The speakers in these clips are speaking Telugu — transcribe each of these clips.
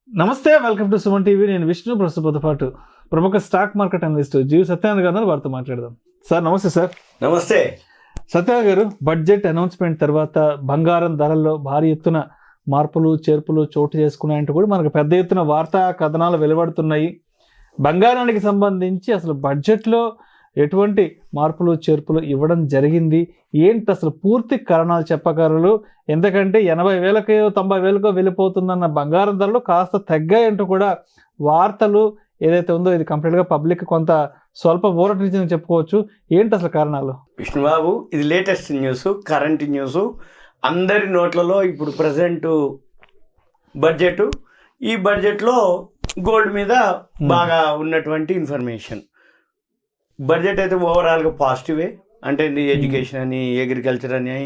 నమస్తే, వెల్కమ్ టు సుమన్ టీవీ. నేను విష్ణు. ప్రస్తుతంతో పాటు ప్రముఖ స్టాక్ మార్కెట్ అనలిస్ట్ జీవి సత్యానంద్ గారు వారితో మాట్లాడదాం. సార్ నమస్తే. సార్ నమస్తే. సత్యానంద్ గారు, బడ్జెట్ అనౌన్స్మెంట్ తర్వాత బంగారం ధరల్లో భారీ ఎత్తున మార్పులు చేర్పులు చోటు చేసుకున్నాయంటూ కూడా మనకు పెద్ద ఎత్తున వార్తా కథనాలు వెలువడుతున్నాయి. బంగారానికి సంబంధించి అసలు బడ్జెట్లో ఎటువంటి మార్పులు చేర్పులు ఇవ్వడం జరిగింది, ఏంటి అసలు పూర్తి కారణాలు చెప్పగలరు? ఎందుకంటే 80,000కో 90,000కో వెళ్ళిపోతుందన్న బంగారం ధరలు కాస్త తగ్గాయంటూ కూడా వార్తలు ఏదైతే ఉందో ఇది కంప్లీట్గా పబ్లిక్ కొంత స్వల్ప ఊరటించిందని చెప్పుకోవచ్చు. ఏంటి అసలు కారణాలు? విష్ణుబాబు, ఇది లేటెస్ట్ న్యూస్, కరెంట్ న్యూస్. అందరి నోట్లలో ఇప్పుడు ప్రజెంట్ బడ్జెట్, ఈ బడ్జెట్లో గోల్డ్ మీద బాగా ఉన్నటువంటి ఇన్ఫర్మేషన్. బడ్జెట్ అయితే ఓవరాల్గా పాజిటివే. అంటే ఎడ్యుకేషన్ అని, అగ్రికల్చర్ అని,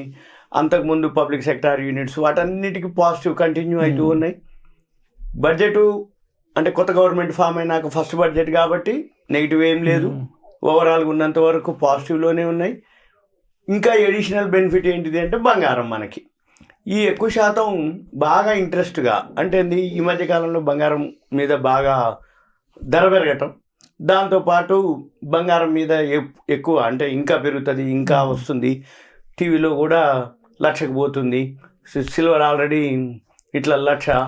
అంతకుముందు పబ్లిక్ సెక్టార్ యూనిట్స్, వాటన్నిటికీ పాజిటివ్ కంటిన్యూ అవుతూ ఉన్నాయి. బడ్జెట్ అంటే కొత్త గవర్నమెంట్ ఫామ్ అయినాక ఫస్ట్ బడ్జెట్ కాబట్టి నెగిటివ్ ఏం లేదు. ఓవరాల్గా ఉన్నంత వరకు పాజిటివ్లోనే ఉన్నాయి. ఇంకా ఎడిషనల్ బెనిఫిట్ ఏంటిది అంటే బంగారం. మనకి ఈ ఎక్కువ శాతం బాగా ఇంట్రెస్ట్గా అంటే ఈ మధ్యకాలంలో బంగారం మీద బాగా ధర పెరగటం, దాంతోపాటు బంగారం మీద ఎక్కువ అంటే ఇంకా పెరుగుతుంది, ఇంకా వస్తుంది. టీవీలో కూడా 1,00,000కు పోతుంది సిల్వర్. ఆల్రెడీ ఇట్లా 1,00,000,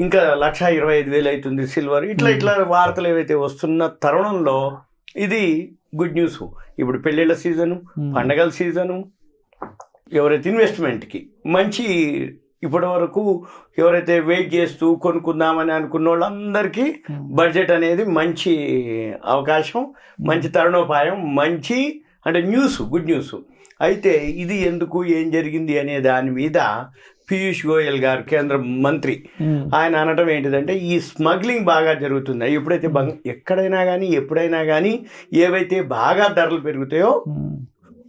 ఇంకా 1,25,000 అవుతుంది సిల్వర్. ఇట్లా వార్తలు ఏవైతే వస్తున్న తరుణంలో ఇది గుడ్ న్యూస్. ఇప్పుడు పెళ్ళిళ్ళ సీజను, పండగల సీజను, ఎవరైతే ఇన్వెస్ట్మెంట్కి మంచి, ఇప్పటి వరకు ఎవరైతే వెయిట్ చేస్తూ కొనుక్కుందామని అనుకున్న వాళ్ళందరికీ బడ్జెట్ అనేది మంచి అవకాశం, మంచి తరుణోపాయం, మంచి అంటే న్యూస్, గుడ్ న్యూస్. అయితే ఇది ఎందుకు, ఏం జరిగింది అనే దాని మీద పీయూష్ గోయల్ గారు, కేంద్ర మంత్రి, ఆయన అనడం ఏంటిదంటే ఈ స్మగ్లింగ్ బాగా జరుగుతుంది. ఎప్పుడైతే ఎక్కడైనా కానీ ఎప్పుడైనా కానీ ఏవైతే బాగా ధరలు పెరుగుతాయో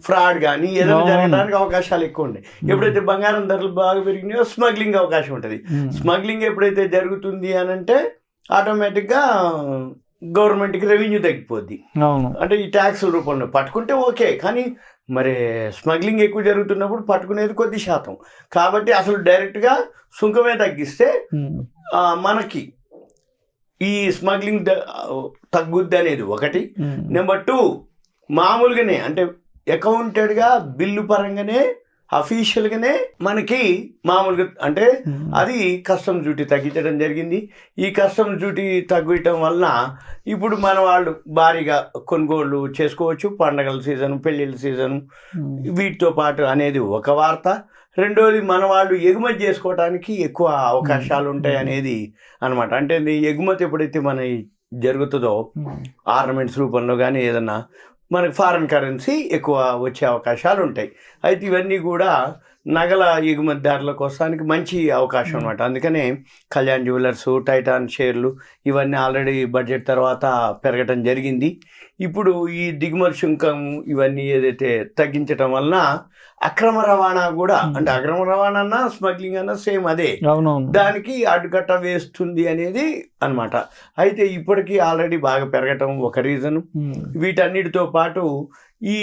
ఫ్రాడ్ కానీ ఏదైనా జరగడానికి అవకాశాలు ఎక్కువ ఉన్నాయి. ఎప్పుడైతే బంగారం ధరలు బాగా పెరిగినాయో స్మగ్లింగ్ అవకాశం ఉంటుంది. స్మగ్లింగ్ ఎప్పుడైతే జరుగుతుంది అని అంటే ఆటోమేటిక్గా గవర్నమెంట్కి రెవెన్యూ తగ్గిపోద్ది. అంటే ఈ ట్యాక్స్ రూపంలో పట్టుకుంటే ఓకే, కానీ మరి స్మగ్లింగ్ ఎక్కువ జరుగుతున్నప్పుడు పట్టుకునేది కొద్ది శాతం. కాబట్టి అసలు డైరెక్ట్గా సుంకమే తగ్గిస్తే మనకి ఈ స్మగ్లింగ్ తగ్గుద్ది అనేది ఒకటి. నెంబర్ 2, మామూలుగానే అంటే అకౌంటెడ్గా బిల్లు పరంగానే అఫీషియల్గానే మనకి మామూలుగా అంటే అది కస్టమ్స్ డ్యూటీ తగ్గించడం జరిగింది. ఈ కస్టమ్స్ డ్యూటీ తగ్గించడం వలన ఇప్పుడు మన వాళ్ళు భారీగా కొనుగోళ్ళు చేసుకోవచ్చు. పండగల సీజను, పెళ్ళిళ్ళ సీజను, వీటితో పాటు అనేది ఒక వార్త. రెండోది, మన వాళ్ళు ఎగుమతి చేసుకోవడానికి ఎక్కువ అవకాశాలు ఉంటాయి అనేది అనమాట. అంటే ఎగుమతి ఎప్పుడైతే మన జరుగుతుందో ఆర్నమెంట్స్ రూపంలో కానీ ఏదన్నా మనకు ఫారెన్ కరెన్సీ ఎక్కువ వచ్చే అవకాశాలు ఉంటాయి. అయితే ఇవన్నీ కూడా నగల ఎగుమతిదారుల కోసానికి మంచి అవకాశం అనమాట. అందుకనే కళ్యాణ్ జ్యువెలర్స్, టైటాన్ షేర్లు ఇవన్నీ ఆల్రెడీ బడ్జెట్ తర్వాత పెరగటం జరిగింది. ఇప్పుడు ఈ దిగుమతి సుంకం ఇవన్నీ ఏదైతే తగ్గించటం వలన అక్రమ రవాణా కూడా, అంటే అక్రమ రవాణా అన్నా స్మగ్లింగ్ అన్నా సేమ్ అదే, దానికి అడ్డుకట్ట వేస్తుంది అనేది అనమాట. అయితే ఇప్పటికీ ఆల్రెడీ బాగా పెరగటం ఒక రీజను. వీటన్నిటితో పాటు ఈ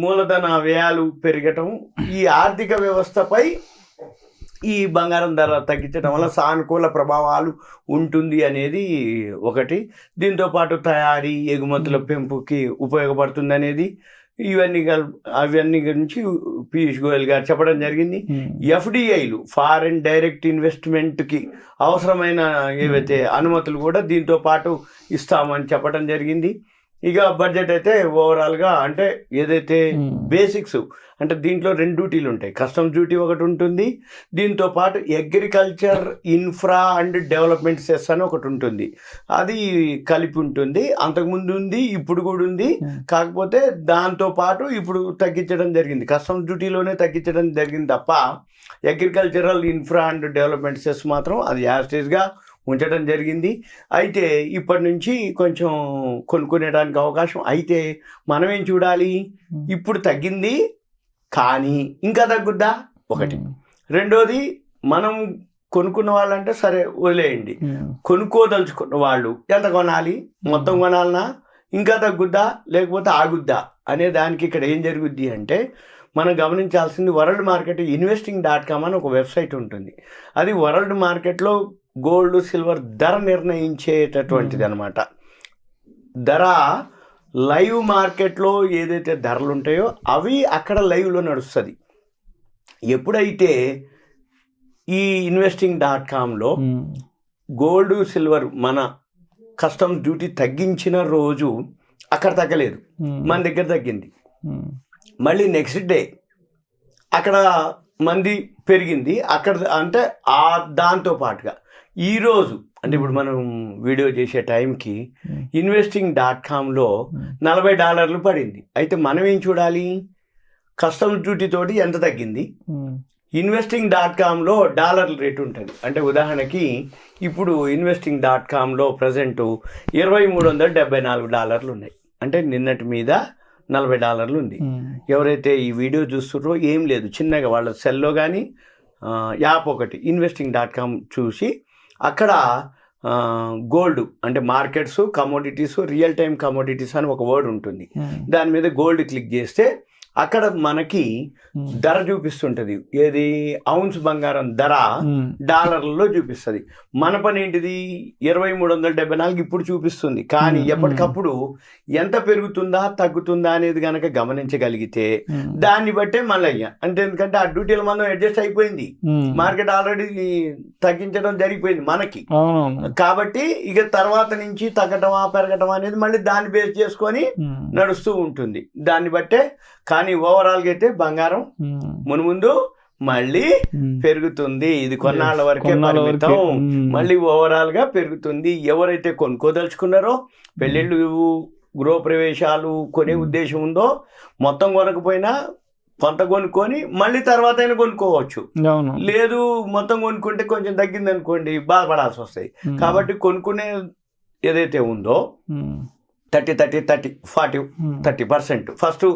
మూలధన వ్యయాలు పెరగటం, ఈ ఆర్థిక వ్యవస్థపై ఈ బంగారం ధర తగ్గించడం వల్ల సానుకూల ప్రభావాలు ఉంటుంది అనేది ఒకటి. దీంతోపాటు తయారీ, ఎగుమతుల పెంపుకి ఉపయోగపడుతుంది అనేది అవన్నీ గురించి పీయూష్ గోయల్ గారు చెప్పడం జరిగింది. ఎఫ్డిఐలు, ఫారెన్ డైరెక్ట్ ఇన్వెస్ట్మెంట్కి అవసరమైన ఏవైతే అనుమతులు కూడా దీంతో పాటు ఇస్తామని చెప్పడం జరిగింది. ఇక బడ్జెట్ అయితే ఓవరాల్గా అంటే ఏదైతే బేసిక్స్ అంటే దీంట్లో 2 డ్యూటీలు ఉంటాయి. కస్టమ్స్ డ్యూటీ ఒకటి ఉంటుంది, దీంతో పాటు agriculture infra and development cess అని ఒకటి ఉంటుంది. అది కలిపి ఉంటుంది. అంతకుముందు ఉంది, ఇప్పుడు కూడా ఉంది. కాకపోతే దాంతో పాటు ఇప్పుడు తగ్గించడం జరిగింది. కస్టమ్స్ డ్యూటీలోనే తగ్గించడం జరిగింది తప్ప agricultural infra and development cess మాత్రం అది యాస్టేజ్గా ఉంచడం జరిగింది. అయితే ఇప్పటి నుంచి కొంచెం కొనుక్కునేడానికి అవకాశం. అయితే మనమేం చూడాలి, ఇప్పుడు తగ్గింది కానీ ఇంకా తగ్గుద్దా ఒకటి. రెండోది, మనం కొనుక్కున్న వాళ్ళంటే సరే వదిలేయండి, కొనుక్కోదలుచుకున్న వాళ్ళు ఎంత కొనాలి, మొత్తం కొనాలన్నా, ఇంకా తగ్గుద్దా లేకపోతే ఆగుద్దా అనే దానికి ఇక్కడ ఏం జరుగుద్ది అంటే మనం గమనించాల్సింది వరల్డ్ మార్కెట్ ఇన్వెస్టింగ్.com అని ఒక వెబ్సైట్ ఉంటుంది. అది వరల్డ్ మార్కెట్లో గోల్డ్ సిల్వర్ ధర నిర్ణయించేటటువంటిది అనమాట. ధర లైవ్ మార్కెట్లో ఏదైతే ధరలు ఉంటాయో అవి అక్కడ లైవ్లో నడుస్తుంది. ఎప్పుడైతే ఈ investing.comలో గోల్డ్ సిల్వర్ మన కస్టమ్స్ డ్యూటీ తగ్గించిన రోజు అక్కడ తగ్గలేదు, మన దగ్గర తగ్గింది. మళ్ళీ నెక్స్ట్ డే అక్కడ మంది పెరిగింది అక్కడ, అంటే దాంతో పాటుగా ఈరోజు అంటే ఇప్పుడు మనం వీడియో చేసే టైంకి investing.comలో $40 పడింది. అయితే మనం ఏం చూడాలి, కస్టమ్స్ డ్యూటీ తోటి ఎంత తగ్గింది, investing.comలో డాలర్ల రేటు ఉంటుంది. అంటే ఉదాహరణకి ఇప్పుడు investing.comలో ప్రజెంట్ $2374 ఉన్నాయి. అంటే నిన్నటి మీద $40 ఉంది. ఎవరైతే ఈ వీడియో చూస్తున్నారో ఏం లేదు, చిన్నగా వాళ్ళ సెల్లో కానీ యాప్ ఒకటి investing.com చూసి అక్కడ గోల్డ్ అంటే markets, commodities, real time commodities అని ఒక వర్డ్ ఉంటుంది. దాని మీద గోల్డ్ క్లిక్ చేస్తే అక్కడ మనకి ధర చూపిస్తుంటది. ఏది ఔన్స్ బంగారం ధర డాలర్లలో చూపిస్తుంది. మన పని ఏంటిది 2374 ఇప్పుడు చూపిస్తుంది. కానీ ఎప్పటికప్పుడు ఎంత పెరుగుతుందా తగ్గుతుందా అనేది కనుక గమనించగలిగితే దాన్ని బట్టే మళ్ళీ అంటే ఎందుకంటే ఆ డ్యూటీల మనం అడ్జస్ట్ అయిపోయింది, మార్కెట్ ఆల్రెడీ తగ్గించడం జరిగిపోయింది మనకి. కాబట్టి ఇక తర్వాత నుంచి తగ్గటమా పెరగటమా అనేది మళ్ళీ దాన్ని బేస్ చేసుకొని నడుస్తూ ఉంటుంది. దాన్ని బట్టే కానీ ఓవరాల్గా అయితే బంగారం మునుముందు మళ్ళీ పెరుగుతుంది. ఇది కొన్నాళ్ళ వరకే పరిమితం, మళ్ళీ ఓవరాల్ గా పెరుగుతుంది. ఎవరైతే కొనుక్కోదలుచుకున్నారో, పెళ్ళిళ్ళు, గృహప్రవేశాలు కొనే ఉద్దేశం ఉందో, మొత్తం కొనకపోయినా కొంత కొనుక్కొని మళ్ళీ తర్వాత అయినా కొనుక్కోవచ్చు. లేదు మొత్తం కొనుక్కుంటే కొంచెం తగ్గింది అనుకోండి బాధపడాల్సి వస్తాయి. కాబట్టి కొనుక్కునే ఏదైతే ఉందో 30% ఫస్ట్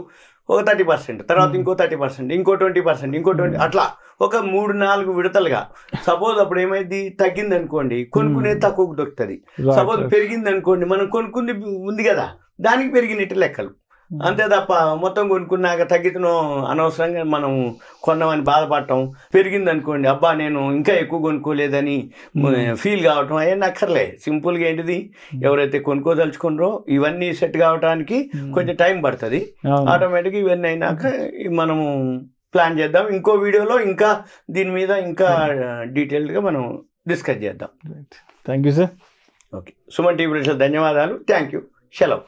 ఒక 30%, తర్వాత ఇంకో 30%, ఇంకో 20%, ఇంకో 20%, అట్లా ఒక 3-4 విడతలుగా. సపోజ్ అప్పుడు ఏమైంది, తగ్గింది అనుకోండి కొనుక్కునేది తక్కువకు దొరుకుతుంది. సపోజ్ పెరిగింది అనుకోండి, మనం కొనుక్కుంది ఉంది కదా దానికి పెరిగినట్టు లెక్కలు. అంతే తప్ప మొత్తం కొనుక్కున్నాక తగ్గితనో అనవసరంగా మనం కొన్నామని బాధపడటం, పెరిగింది అనుకోండి అబ్బా నేను ఇంకా ఎక్కువ కొనుక్కోలేదని ఫీల్ కావటం అవన్నీ అక్కర్లే. సింపుల్గా ఏంటిది, ఎవరైతే కొనుక్కోదలుచుకున్నారో ఇవన్నీ సెట్ కావడానికి కొంచెం టైం పడుతుంది. ఆటోమేటిక్గా ఇవన్నీ అయినాక మనము ప్లాన్ చేద్దాం. ఇంకో వీడియోలో ఇంకా దీని మీద ఇంకా డీటెయిల్డ్గా మనం డిస్కస్ చేద్దాం. Thank you sir. Okay, Suman TV ధన్యవాదాలు. Thank you. సెలవు.